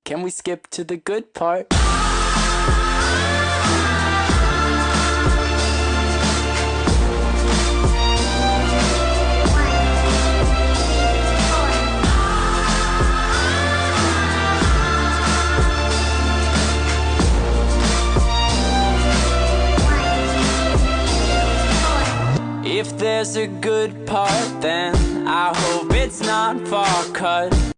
Can we skip to the good part? If there's a good part, then I hope it's not far cut.